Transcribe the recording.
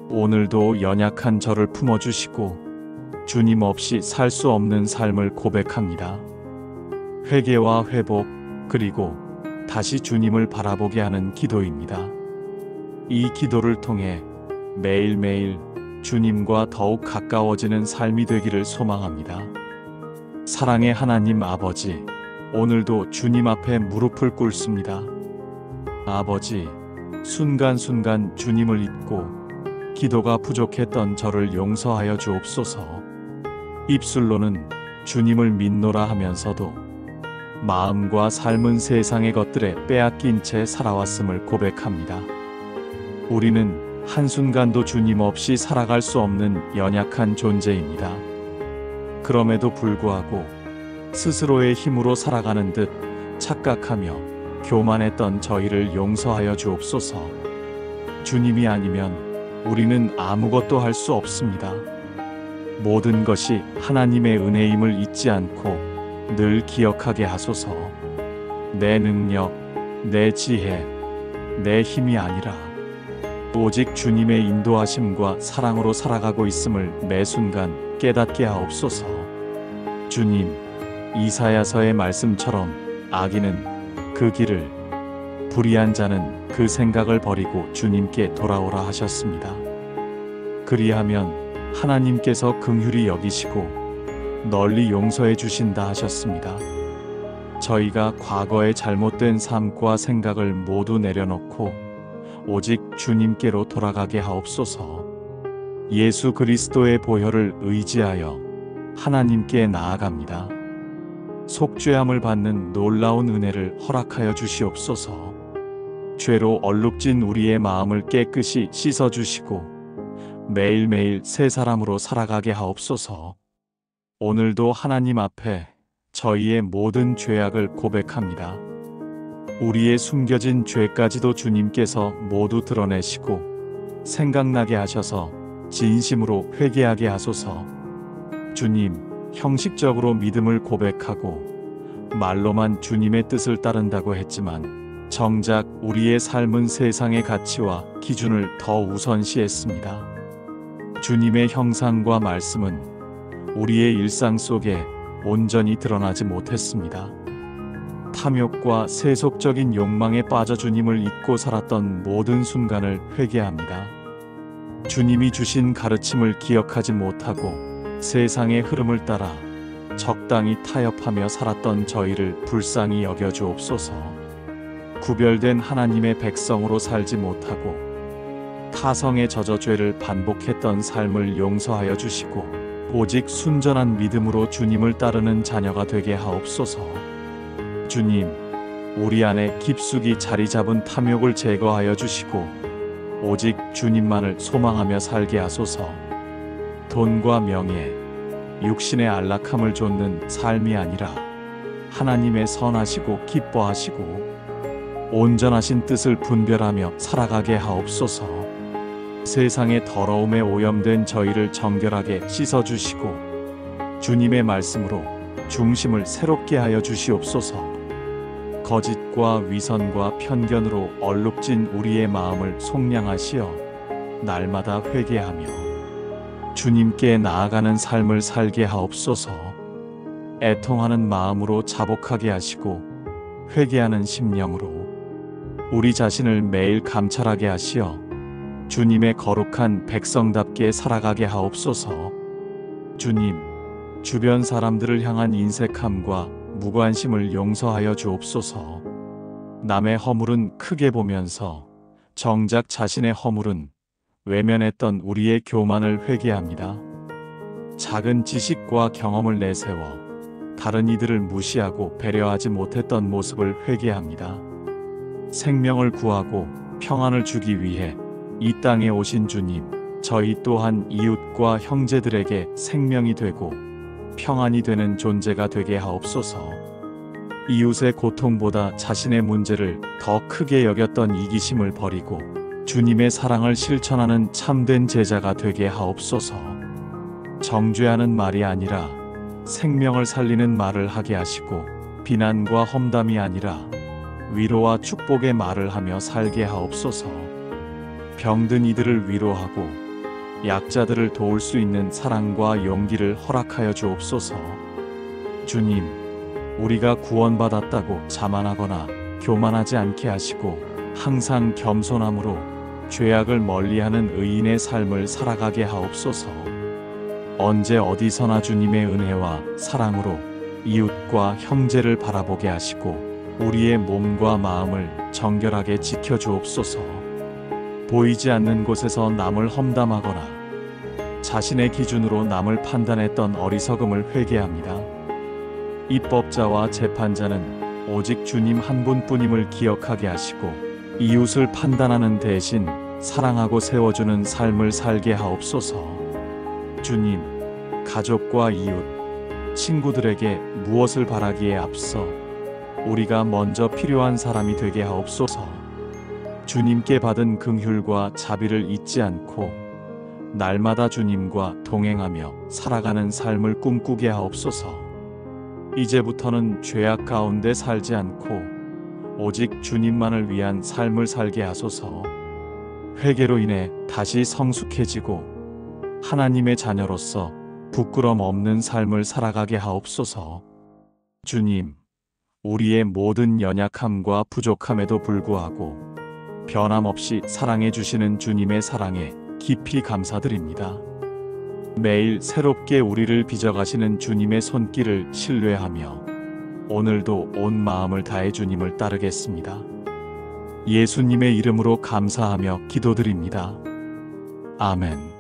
오늘도 연약한 저를 품어주시고 주님 없이 살 수 없는 삶을 고백합니다. 회개와 회복, 그리고 다시 주님을 바라보게 하는 기도입니다. 이 기도를 통해 매일매일 주님과 더욱 가까워지는 삶이 되기를 소망합니다. 사랑의 하나님 아버지, 오늘도 주님 앞에 무릎을 꿇습니다. 아버지, 순간순간 주님을 잊고 기도가 부족했던 저를 용서하여 주옵소서. 입술로는 주님을 믿노라 하면서도 마음과 삶은 세상의 것들에 빼앗긴 채 살아왔음을 고백합니다. 우리는 한순간도 주님 없이 살아갈 수 없는 연약한 존재입니다. 그럼에도 불구하고 스스로의 힘으로 살아가는 듯 착각하며 교만했던 저희를 용서하여 주옵소서. 주님이 아니면 우리는 아무것도 할 수 없습니다. 모든 것이 하나님의 은혜임을 잊지 않고 늘 기억하게 하소서. 내 능력, 내 지혜, 내 힘이 아니라 오직 주님의 인도하심과 사랑으로 살아가고 있음을 매 순간 깨닫게 하옵소서. 주님, 이사야서의 말씀처럼 악인은 그 길을, 불의한 자는 그 생각을 버리고 주님께 돌아오라 하셨습니다. 그리하면 하나님께서 긍휼히 여기시고 널리 용서해 주신다 하셨습니다. 저희가 과거의 잘못된 삶과 생각을 모두 내려놓고 오직 주님께로 돌아가게 하옵소서. 예수 그리스도의 보혈을 의지하여 하나님께 나아갑니다. 속죄함을 받는 놀라운 은혜를 허락하여 주시옵소서. 죄로 얼룩진 우리의 마음을 깨끗이 씻어주시고 매일매일 새 사람으로 살아가게 하옵소서. 오늘도 하나님 앞에 저희의 모든 죄악을 고백합니다. 우리의 숨겨진 죄까지도 주님께서 모두 드러내시고 생각나게 하셔서 진심으로 회개하게 하소서. 주님, 형식적으로 믿음을 고백하고 말로만 주님의 뜻을 따른다고 했지만 정작 우리의 삶은 세상의 가치와 기준을 더 우선시했습니다. 주님의 형상과 말씀은 우리의 일상 속에 온전히 드러나지 못했습니다. 탐욕과 세속적인 욕망에 빠져 주님을 잊고 살았던 모든 순간을 회개합니다. 주님이 주신 가르침을 기억하지 못하고 세상의 흐름을 따라 적당히 타협하며 살았던 저희를 불쌍히 여겨 주옵소서. 구별된 하나님의 백성으로 살지 못하고 타성에 젖어 죄를 반복했던 삶을 용서하여 주시고 오직 순전한 믿음으로 주님을 따르는 자녀가 되게 하옵소서. 주님, 우리 안에 깊숙이 자리 잡은 탐욕을 제거하여 주시고 오직 주님만을 소망하며 살게 하소서. 돈과 명예, 육신의 안락함을 좇는 삶이 아니라 하나님의 선하시고 기뻐하시고 온전하신 뜻을 분별하며 살아가게 하옵소서. 세상의 더러움에 오염된 저희를 정결하게 씻어주시고 주님의 말씀으로 중심을 새롭게 하여 주시옵소서. 거짓과 위선과 편견으로 얼룩진 우리의 마음을 속량하시어 날마다 회개하며 주님께 나아가는 삶을 살게 하옵소서. 애통하는 마음으로 자복하게 하시고 회개하는 심령으로 우리 자신을 매일 감찰하게 하시어 주님의 거룩한 백성답게 살아가게 하옵소서. 주님, 주변 사람들을 향한 인색함과 무관심을 용서하여 주옵소서. 남의 허물은 크게 보면서 정작 자신의 허물은 외면했던 우리의 교만을 회개합니다. 작은 지식과 경험을 내세워 다른 이들을 무시하고 배려하지 못했던 모습을 회개합니다. 생명을 구하고 평안을 주기 위해 이 땅에 오신 주님, 저희 또한 이웃과 형제들에게 생명이 되고 평안이 되는 존재가 되게 하옵소서. 이웃의 고통보다 자신의 문제를 더 크게 여겼던 이기심을 버리고 주님의 사랑을 실천하는 참된 제자가 되게 하옵소서. 정죄하는 말이 아니라 생명을 살리는 말을 하게 하시고 비난과 험담이 아니라 위로와 축복의 말을 하며 살게 하옵소서. 병든 이들을 위로하고 약자들을 도울 수 있는 사랑과 용기를 허락하여 주옵소서. 주님, 우리가 구원받았다고 자만하거나 교만하지 않게 하시고 항상 겸손함으로 죄악을 멀리하는 의인의 삶을 살아가게 하옵소서. 언제 어디서나 주님의 은혜와 사랑으로 이웃과 형제를 바라보게 하시고 우리의 몸과 마음을 정결하게 지켜주옵소서. 보이지 않는 곳에서 남을 험담하거나 자신의 기준으로 남을 판단했던 어리석음을 회개합니다. 입법자와 재판자는 오직 주님 한 분뿐임을 기억하게 하시고 이웃을 판단하는 대신 사랑하고 세워주는 삶을 살게 하옵소서. 주님, 가족과 이웃, 친구들에게 무엇을 바라기에 앞서 우리가 먼저 필요한 사람이 되게 하옵소서. 주님께 받은 긍휼과 자비를 잊지 않고 날마다 주님과 동행하며 살아가는 삶을 꿈꾸게 하옵소서. 이제부터는 죄악 가운데 살지 않고 오직 주님만을 위한 삶을 살게 하소서. 회개로 인해 다시 성숙해지고 하나님의 자녀로서 부끄럼 없는 삶을 살아가게 하옵소서. 주님, 우리의 모든 연약함과 부족함에도 불구하고 변함없이 사랑해 주시는 주님의 사랑에 깊이 감사드립니다. 매일 새롭게 우리를 빚어가시는 주님의 손길을 신뢰하며 오늘도 온 마음을 다해 주님을 따르겠습니다. 예수님의 이름으로 감사하며 기도드립니다. 아멘.